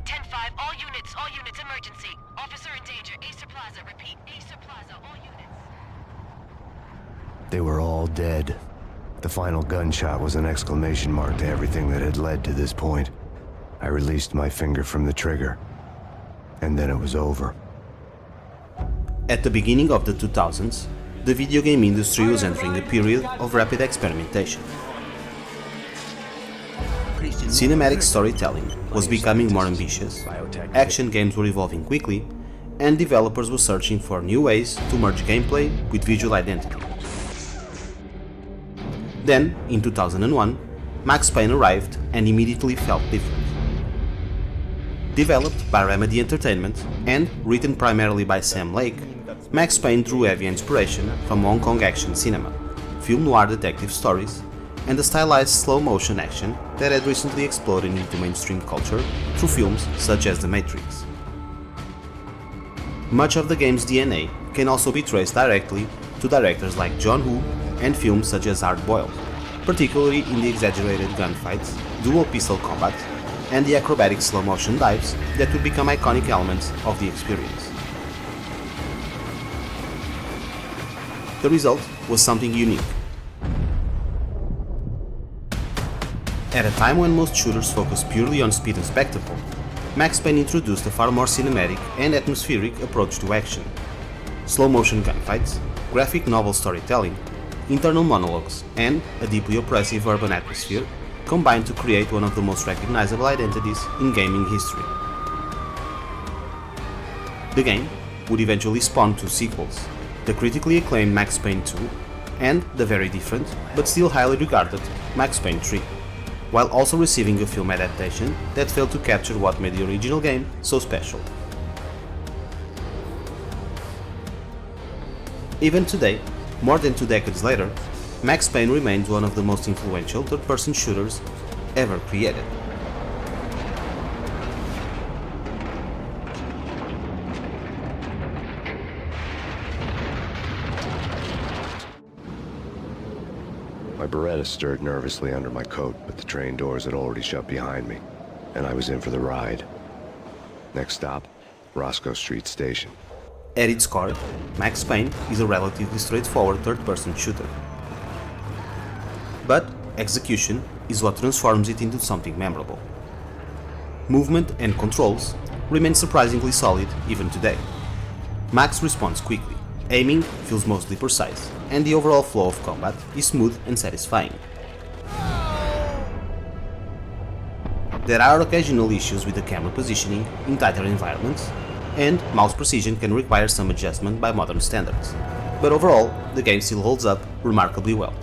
10-5, all units, emergency. Officer in danger, Acer Plaza, repeat, Acer Plaza, all units. They were all dead. The final gunshot was an exclamation mark to everything that had led to this point. I released my finger from the trigger, and then it was over. At the beginning of the 2000s, the video game industry was entering a period of rapid experimentation. Cinematic storytelling was becoming more ambitious, action games were evolving quickly, and developers were searching for new ways to merge gameplay with visual identity. Then, in 2001, Max Payne arrived and immediately felt different. Developed by Remedy Entertainment and written primarily by Sam Lake, Max Payne drew heavy inspiration from Hong Kong action cinema, film noir detective stories, and the stylized slow-motion action that had recently exploded into mainstream culture through films such as The Matrix. Much of the game's DNA can also be traced directly to directors like John Woo and films such as Hard Boiled, particularly in the exaggerated gunfights, dual pistol combat, and the acrobatic slow-motion dives that would become iconic elements of the experience. The result was something unique. At a time when most shooters focus purely on speed and spectacle, Max Payne introduced a far more cinematic and atmospheric approach to action. Slow-motion gunfights, graphic novel storytelling, internal monologues, and a deeply oppressive urban atmosphere combined to create one of the most recognizable identities in gaming history. The game would eventually spawn two sequels, the critically acclaimed Max Payne 2 and the very different, but still highly regarded, Max Payne 3, while also receiving a film adaptation that failed to capture what made the original game so special. Even today, more than 2 decades later, Max Payne remains one of the most influential third-person shooters ever created. My Beretta stirred nervously under my coat, but the train doors had already shut behind me, and I was in for the ride. Next stop, Roscoe Street Station. At its core, Max Payne is a relatively straightforward third-person shooter. But execution is what transforms it into something memorable. Movement and controls remain surprisingly solid even today. Max responds quickly, aiming feels mostly precise, and the overall flow of combat is smooth and satisfying. There are occasional issues with the camera positioning in tighter environments, and mouse precision can require some adjustment by modern standards, but overall, the game still holds up remarkably well.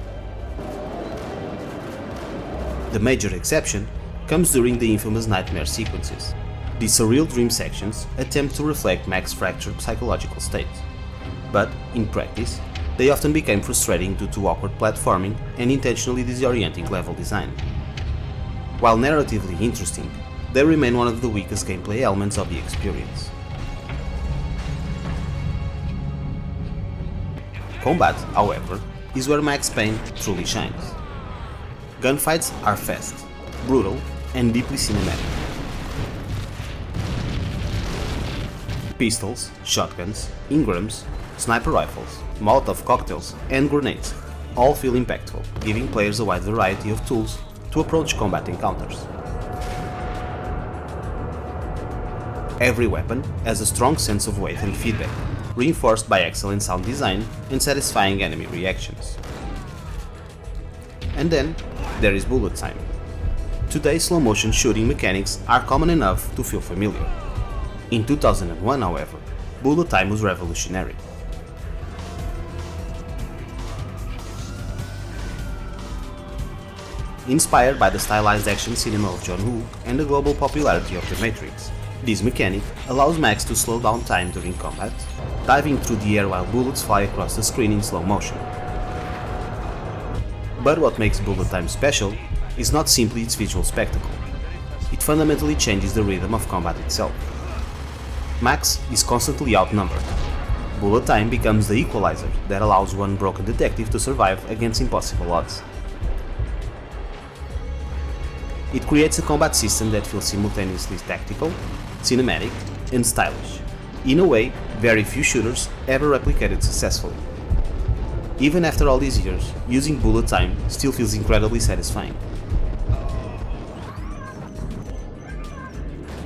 The major exception comes during the infamous nightmare sequences. These surreal dream sections attempt to reflect Max's fractured psychological state, but, in practice, they often became frustrating due to awkward platforming and intentionally disorienting level design. While narratively interesting, they remain one of the weakest gameplay elements of the experience. Combat, however, is where Max Payne truly shines. Gunfights are fast, brutal, and deeply cinematic. Pistols, shotguns, Ingrams, sniper rifles, Molotov cocktails, and grenades all feel impactful, giving players a wide variety of tools to approach combat encounters. Every weapon has a strong sense of weight and feedback, reinforced by excellent sound design and satisfying enemy reactions. And then, there is bullet time. Today, slow-motion shooting mechanics are common enough to feel familiar. In 2001, however, bullet time was revolutionary. Inspired by the stylized action cinema of John Woo and the global popularity of The Matrix, this mechanic allows Max to slow down time during combat, diving through the air while bullets fly across the screen in slow motion. But what makes bullet time special is not simply its visual spectacle. It fundamentally changes the rhythm of combat itself. Max is constantly outnumbered. Bullet time becomes the equalizer that allows one broken detective to survive against impossible odds. It creates a combat system that feels simultaneously tactical, cinematic, and stylish, in a way very few shooters ever replicated successfully. Even after all these years, using bullet time still feels incredibly satisfying.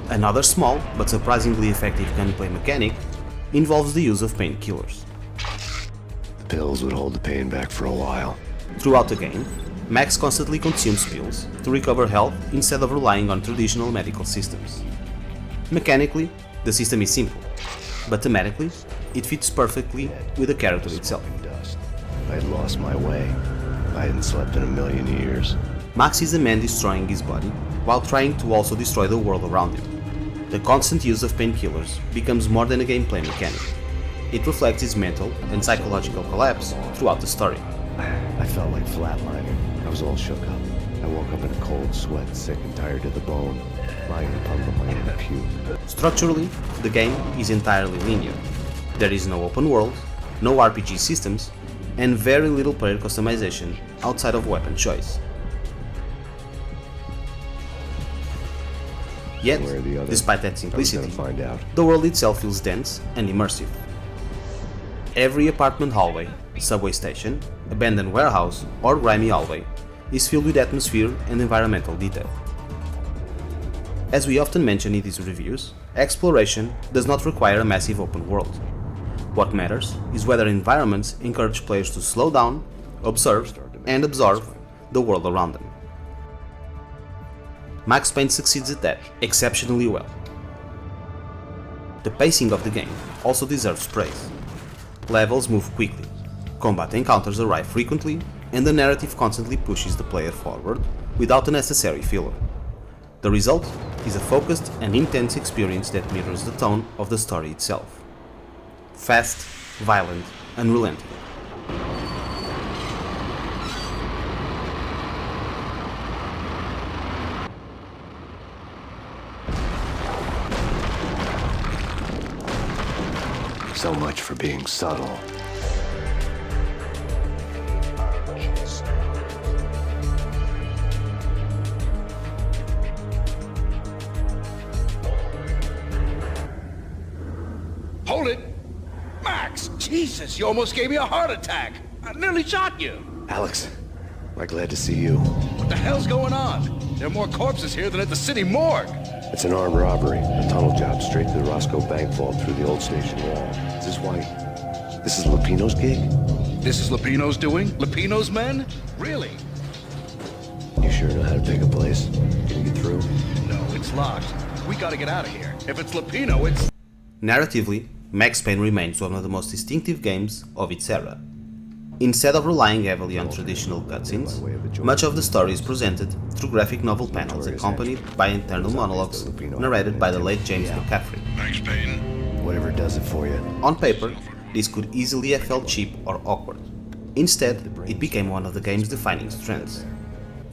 Another small but surprisingly effective gunplay mechanic involves the use of painkillers. The pills would hold the pain back for a while. Throughout the game, Max constantly consumes pills to recover health instead of relying on traditional medical systems. Mechanically, the system is simple, but thematically, it fits perfectly with the character itself. I had lost my way. I hadn't slept in a million years. Max is a man destroying his body while trying to also destroy the world around him. The constant use of painkillers becomes more than a gameplay mechanic. It reflects his mental and psychological collapse throughout the story. I felt like flatlining. I was all shook up. I woke up in a cold sweat, sick and tired to the bone, lying in puddle of my own puke. Structurally, the game is entirely linear. There is no open world, no RPG systems, and very little player customization outside of weapon choice. Yet, despite that simplicity, the world itself feels dense and immersive. Every apartment hallway, subway station, abandoned warehouse, or grimy hallway is filled with atmosphere and environmental detail. As we often mention in these reviews, exploration does not require a massive open world. What matters is whether environments encourage players to slow down, observe, and absorb the world around them. Max Payne succeeds at that exceptionally well. The pacing of the game also deserves praise. Levels move quickly, combat encounters arrive frequently, and the narrative constantly pushes the player forward without a necessary filler. The result is a focused and intense experience that mirrors the tone of the story itself. Fast, violent, unrelenting. So much for being subtle. Hold it! Max! Jesus, you almost gave me a heart attack! I nearly shot you! Alex, I'm glad to see you. What the hell's going on? There are more corpses here than at the city morgue! It's an armed robbery, a tunnel job straight to the Roscoe Bank vault through the old station wall. Is this why? This is Lupino's gig? This is Lupino's doing? Lupino's men? Really? You sure know how to pick a place? Can you get through? No, it's locked. We gotta get out of here. If it's Lupino, it's... Narratively, Max Payne remains one of the most distinctive games of its era. Instead of relying heavily on traditional cutscenes, much of the story is presented through graphic novel panels accompanied by internal monologues narrated by the late James McCaffrey. Max Payne. Whatever does it for you. On paper, this could easily have felt cheap or awkward. Instead, it became one of the game's defining strengths.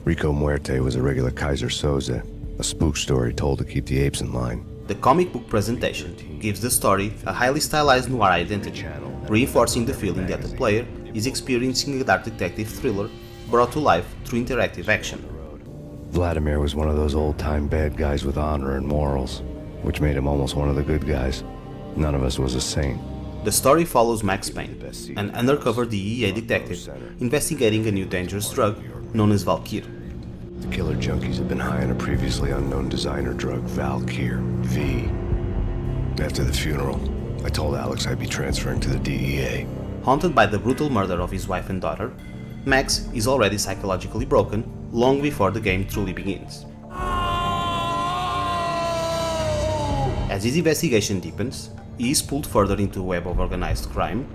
Rico Muerte was a regular Kaiser Soze, a spook story told to keep the apes in line. The comic book presentation gives the story a highly stylized noir identity, reinforcing the feeling that the player is experiencing a dark detective thriller brought to life through interactive action. Vladimir was one of those old-time bad guys with honor and morals, which made him almost one of the good guys. None of us was a saint. The story follows Max Payne, an undercover DEA detective investigating a new dangerous drug known as Valkyr. The killer junkies had been high on a previously unknown designer drug, Valkyr, V. After the funeral, I told Alex I'd be transferring to the DEA. Haunted by the brutal murder of his wife and daughter, Max is already psychologically broken long before the game truly begins. As his investigation deepens, he is pulled further into a web of organized crime,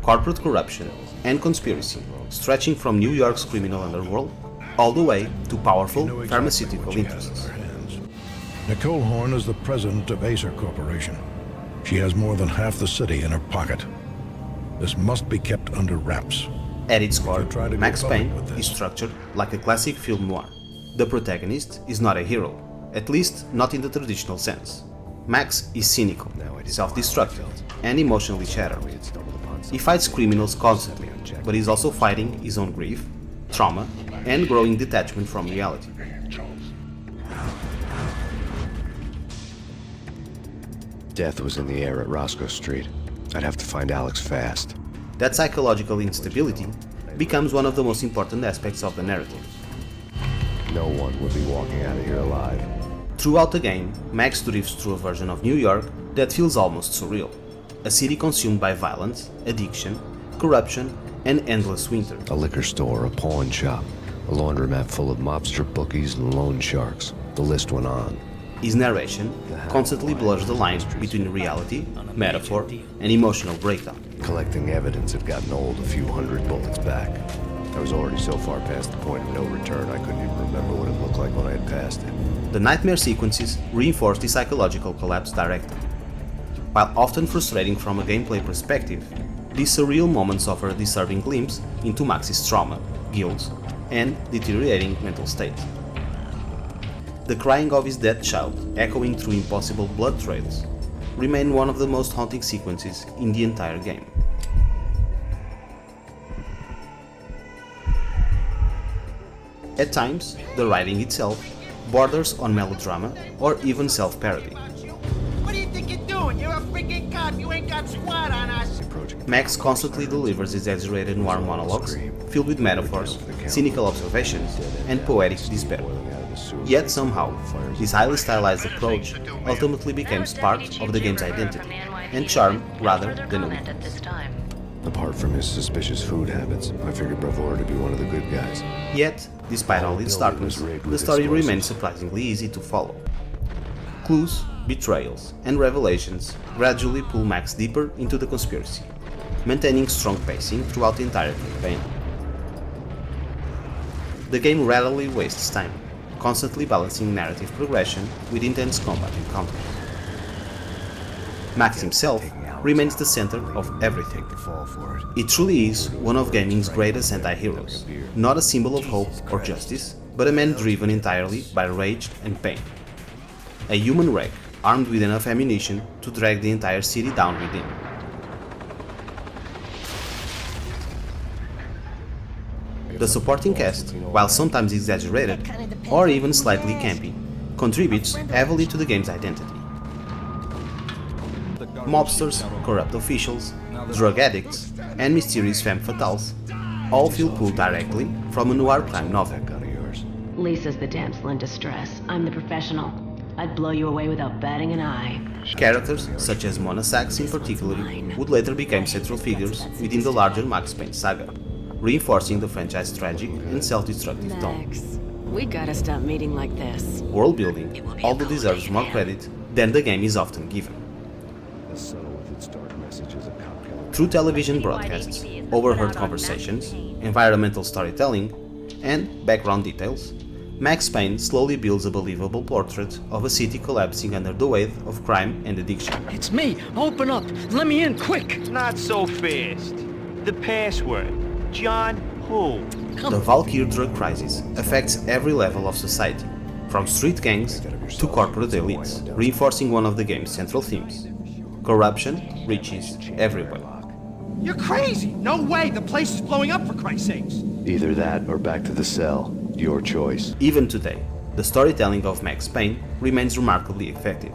corporate corruption, and conspiracy, stretching from New York's criminal underworld all the way to powerful pharmaceutical interests. Nicole Horn is the president of Acer Corporation. She has more than half the city in her pocket. This must be kept under wraps. At its core, try to go Max public Payne with this. is structured like a classic film noir. The protagonist is not a hero, at least not in the traditional sense. Max is cynical, self-destructive, and emotionally shattered. He fights criminals constantly, but he's also fighting his own grief, trauma, and growing detachment from reality. Death was in the air at Roscoe Street. I'd have to find Alex fast. That psychological instability becomes one of the most important aspects of the narrative. No one would be walking out of here alive. Throughout the game, Max drifts through a version of New York that feels almost surreal. A city consumed by violence, addiction, corruption, and endless winter. A liquor store, a pawn shop, a laundromat full of mobster bookies and loan sharks. The list went on. His narration constantly blurs the line between reality, metaphor, and emotional breakdown. Collecting evidence had gotten old a few hundred bullets back. I was already so far past the point of no return I couldn't even remember what it looked like when I had passed it. The nightmare sequences reinforce the psychological collapse directly. While often frustrating from a gameplay perspective, these surreal moments offer a disturbing glimpse into Max's trauma, guilt, and deteriorating mental state. The crying of his dead child, echoing through impossible blood trails, remain one of the most haunting sequences in the entire game. At times, the writing itself borders on melodrama or even self-parody. What do you think you're doing? You're a freaking cop. You ain't got squad on us. Max constantly delivers exaggerated noir monologues filled with metaphors, cynical observations, and poetic despair. Yet somehow, this highly stylized approach ultimately becomes part of the game's identity and charm rather than a weakness. Apart from his suspicious food habits, I figured Bravura to be one of the good guys. Yet, despite all its darkness, the story remains surprisingly easy to follow. Clues, betrayals, and revelations gradually pull Max deeper into the conspiracy, maintaining strong pacing throughout the entire campaign. The game rarely wastes time, constantly balancing narrative progression with intense combat encounters. Max himself remains the center of everything. He truly is one of gaming's greatest anti-heroes, not a symbol of hope or justice, but a man driven entirely by rage and pain. A human wreck armed with enough ammunition to drag the entire city down with him. The supporting cast, while sometimes exaggerated or even slightly campy, contributes heavily to the game's identity. Mobsters, corrupt officials, drug addicts, and mysterious femme fatales all feel pulled directly from a noir crime novel. Lisa's the damsel in distress. I'm the professional. I'd blow you away without batting an eye. Characters, such as Mona Sachs in particular, would later become central figures within the larger Max Payne saga, reinforcing the franchise's tragic and self-destructive tone. Max, we gotta stop meeting like this. World building, although deserves more credit than the game is often given. Through television broadcasts, overheard conversations, environmental storytelling, and background details, Max Payne slowly builds a believable portrait of a city collapsing under the weight of crime and addiction. It's me! Open up! Let me in, quick! Not so fast. The password. John who? The Valkyr drug crisis affects every level of society, from street gangs to corporate elites, reinforcing one of the game's central themes. Corruption reaches everywhere. You're crazy! No way! The place is blowing up, for Christ's sakes! Either that or back to the cell. Your choice. Even today, the storytelling of Max Payne remains remarkably effective.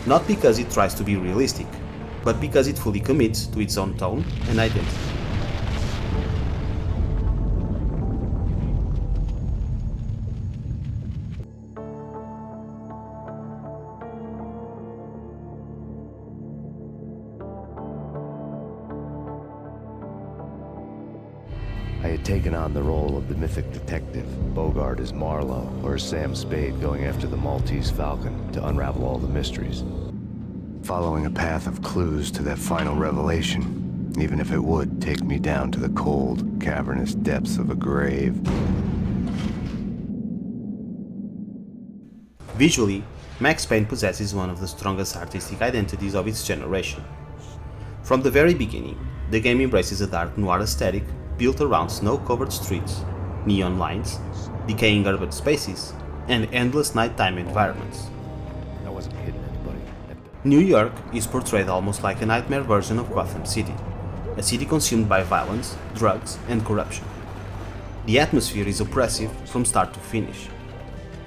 Not because it tries to be realistic, but because it fully commits to its own tone and identity. I had taken on the role of the mythic detective, Bogart as Marlowe, or Sam Spade going after the Maltese Falcon to unravel all the mysteries. Following a path of clues to that final revelation, even if it would take me down to the cold, cavernous depths of a grave. Visually, Max Payne possesses one of the strongest artistic identities of its generation. From the very beginning, the game embraces a dark noir aesthetic built around snow-covered streets, neon lines, decaying urban spaces, and endless nighttime environments. I wasn't kidding anybody. New York is portrayed almost like a nightmare version of Gotham City, a city consumed by violence, drugs, and corruption. The atmosphere is oppressive from start to finish.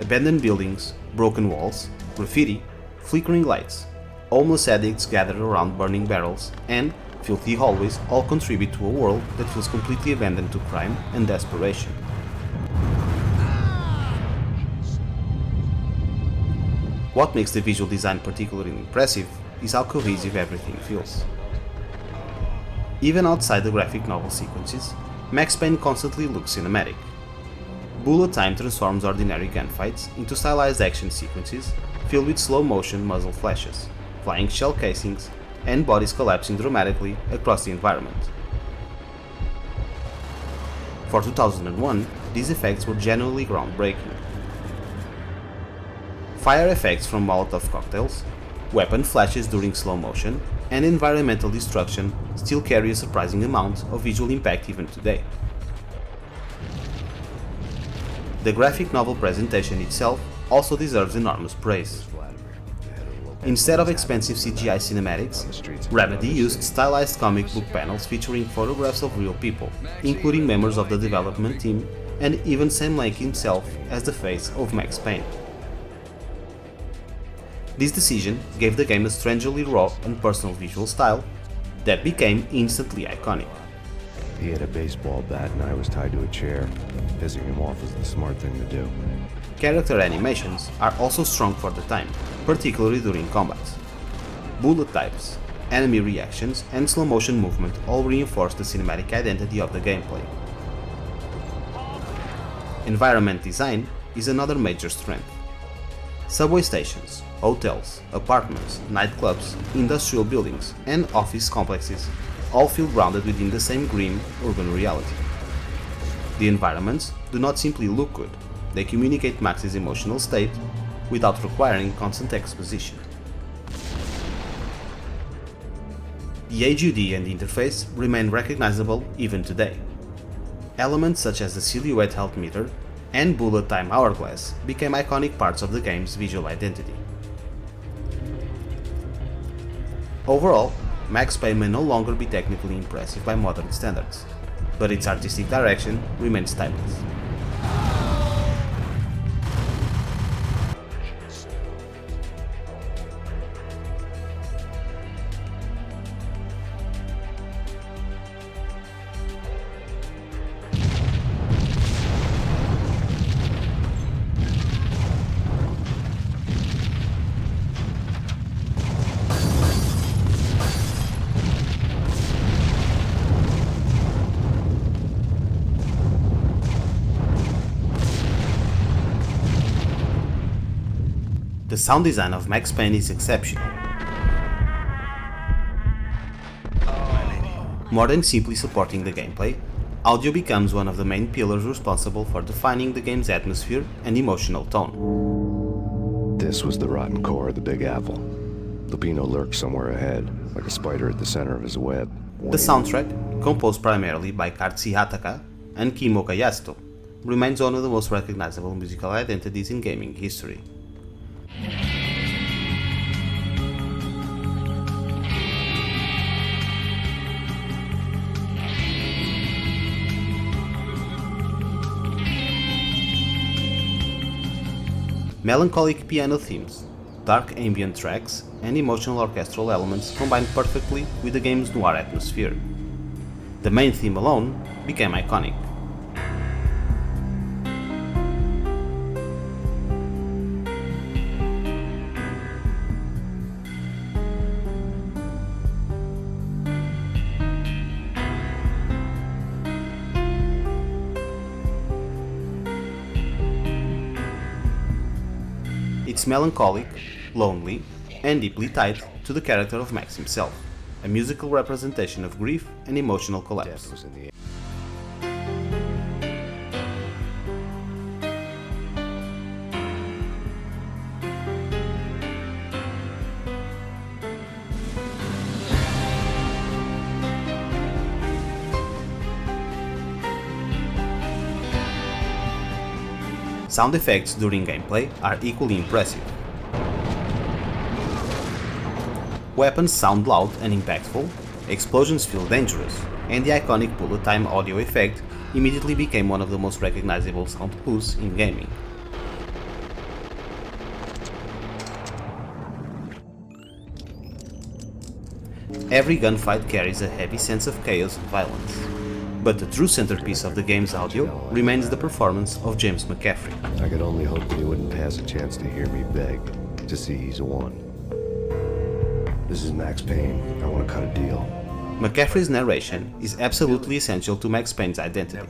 Abandoned buildings, broken walls, graffiti, flickering lights, homeless addicts gathered around burning barrels, and filthy hallways all contribute to a world that feels completely abandoned to crime and desperation. What makes the visual design particularly impressive is how cohesive everything feels. Even outside the graphic novel sequences, Max Payne constantly looks cinematic. Bullet time transforms ordinary gunfights into stylized action sequences filled with slow-motion muzzle flashes, flying shell casings, and bodies collapsing dramatically across the environment. For 2001, these effects were genuinely groundbreaking. Fire effects from Molotov cocktails, weapon flashes during slow motion, and environmental destruction still carry a surprising amount of visual impact even today. The graphic novel presentation itself also deserves enormous praise. Instead of expensive CGI cinematics, Remedy used stylized comic book panels featuring photographs of real people, including members of the development team and even Sam Lake himself as the face of Max Payne. This decision gave the game a strangely raw and personal visual style that became instantly iconic. He had a baseball bat and I was tied to a chair. Pissing him off was the smart thing to do. Character animations are also strong for the time, particularly during combat. Bullet types, enemy reactions, and slow-motion movement all reinforce the cinematic identity of the gameplay. Environment design is another major strength. Subway stations, hotels, apartments, nightclubs, industrial buildings, and office complexes all feel grounded within the same grim urban reality. The environments do not simply look good, they communicate Max's emotional state without requiring constant exposition. The HUD and interface remain recognizable even today. Elements such as the silhouette health meter and bullet time hourglass became iconic parts of the game's visual identity. Overall, Max Payne may no longer be technically impressive by modern standards, but its artistic direction remains timeless. The sound design of Max Payne is exceptional. More than simply supporting the gameplay, audio becomes one of the main pillars responsible for defining the game's atmosphere and emotional tone. This was the rotten core of the Big Apple. Lupino lurked somewhere ahead, like a spider at the center of his web. The soundtrack, composed primarily by Katsuhi Hataka and Kimo Kayasto, remains one of the most recognizable musical identities in gaming history. Melancholic piano themes, dark ambient tracks, and emotional orchestral elements combine perfectly with the game's noir atmosphere. The main theme alone became iconic. It's melancholic, lonely, and deeply tied to the character of Max himself, a musical representation of grief and emotional collapse. Sound effects during gameplay are equally impressive. Weapons sound loud and impactful, explosions feel dangerous, and the iconic bullet time audio effect immediately became one of the most recognizable sound clues in gaming. Every gunfight carries a heavy sense of chaos and violence. But the true centerpiece of the game's audio remains the performance of James McCaffrey. I could only hope that he wouldn't pass a chance to hear me beg to see he's won. This is Max Payne. I want to cut a deal. McCaffrey's narration is absolutely essential to Max Payne's identity.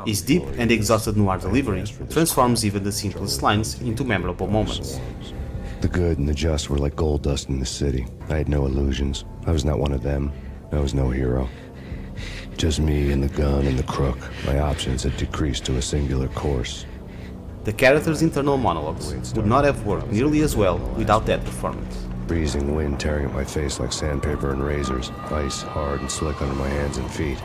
His deep and exhausted noir delivery transforms even the simplest lines into memorable moments. The good and the just were like gold dust in the city. I had no illusions. I was not one of them. I was no hero. Just me and the gun and the crook. My options had decreased to a singular course. The character's internal monologues would not have worked nearly as well without that performance. Freezing wind tearing at my face like sandpaper and razors. Ice hard and slick under my hands and feet.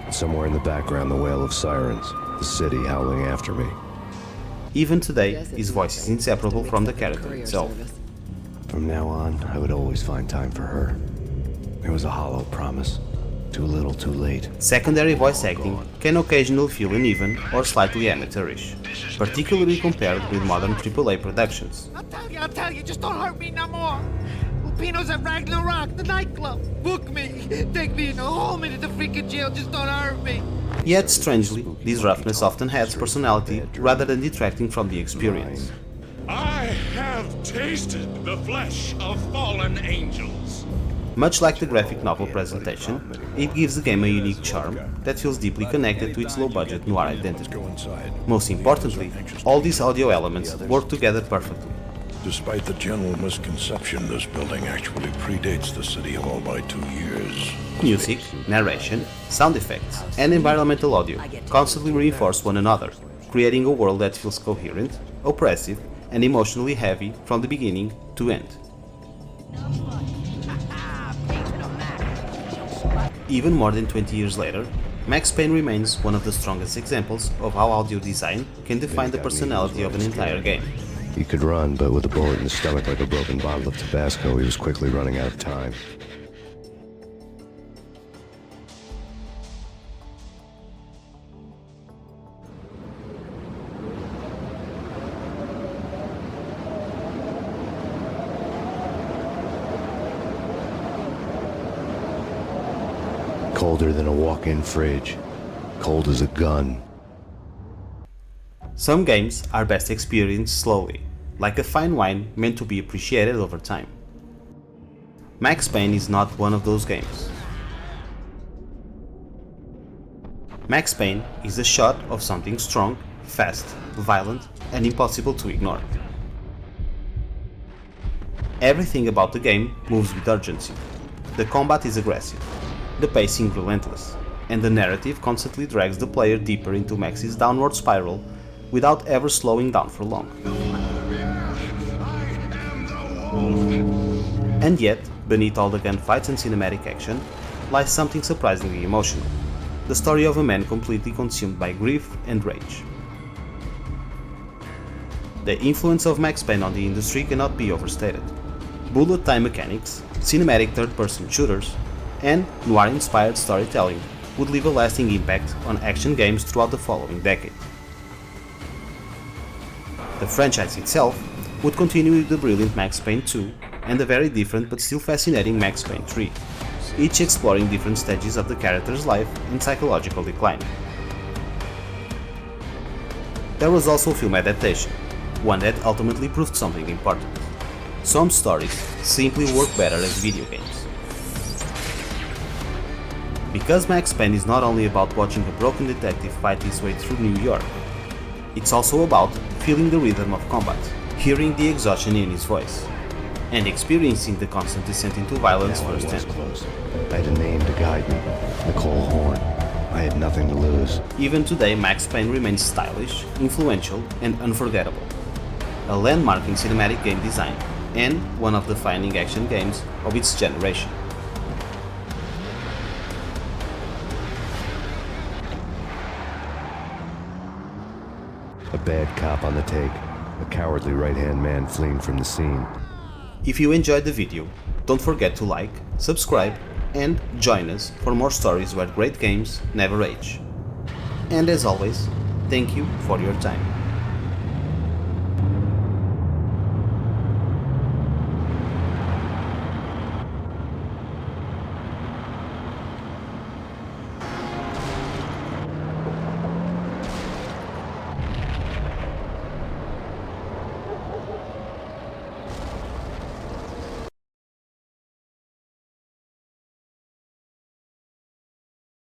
And somewhere in the background the wail of sirens. The city howling after me. Even today, his voice is inseparable from the character itself. From now on, I would always find time for her. It was a hollow promise. Too little, too late. Secondary voice acting can occasionally feel uneven or slightly amateurish, particularly compared with modern AAA productions. I'll tell you, just don't hurt me no more. Lupino's at Ragnarok, the nightclub. Book me, take me in a hole me to the freaking jail, just don't hurt me. Yet, strangely, this roughness often adds personality rather than detracting from the experience. I have tasted the flesh of fallen angels. Much like the graphic novel presentation, it gives the game a unique charm that feels deeply connected to its low-budget noir identity. Most importantly, all these audio elements work together perfectly. Despite the general misconception, this building actually predates the City Hall by 2 years. Music, narration, sound effects, and environmental audio constantly reinforce one another, creating a world that feels coherent, oppressive, and emotionally heavy from the beginning to end. Even more than 20 years later, Max Payne remains one of the strongest examples of how audio design can define the personality of an entire game. He could run, but with a bullet in the stomach like a broken bottle of Tabasco, he was quickly running out of time. Colder than a walk-in fridge. Cold as a gun. Some games are best experienced slowly, like a fine wine meant to be appreciated over time. Max Payne is not one of those games. Max Payne is a shot of something strong, fast, violent, and impossible to ignore. Everything about the game moves with urgency. The combat is aggressive, the pacing relentless, and the narrative constantly drags the player deeper into Max's downward spiral without ever slowing down for long. And yet, beneath all the gunfights and cinematic action, lies something surprisingly emotional. The story of a man completely consumed by grief and rage. The influence of Max Payne on the industry cannot be overstated. Bullet time mechanics, cinematic third-person shooters, and noir-inspired storytelling would leave a lasting impact on action games throughout the following decade. The franchise itself would continue with the brilliant Max Payne 2 and the very different but still fascinating Max Payne 3, each exploring different stages of the character's life and psychological decline. There was also a film adaptation, one that ultimately proved something important. Some stories simply work better as video games. Because Max Payne is not only about watching a broken detective fight his way through New York, it's also about feeling the rhythm of combat, hearing the exhaustion in his voice, and experiencing the constant descent into violence firsthand. I had a name to guide me, Nicole Horn. I had nothing to lose. Even today, Max Payne remains stylish, influential, and unforgettable. A landmark in cinematic game design, and one of the defining action games of its generation. A bad cop on the take, a cowardly right-hand man fleeing from the scene. If you enjoyed the video, don't forget to like, subscribe, and join us for more stories where great games never age. And as always, thank you for your time.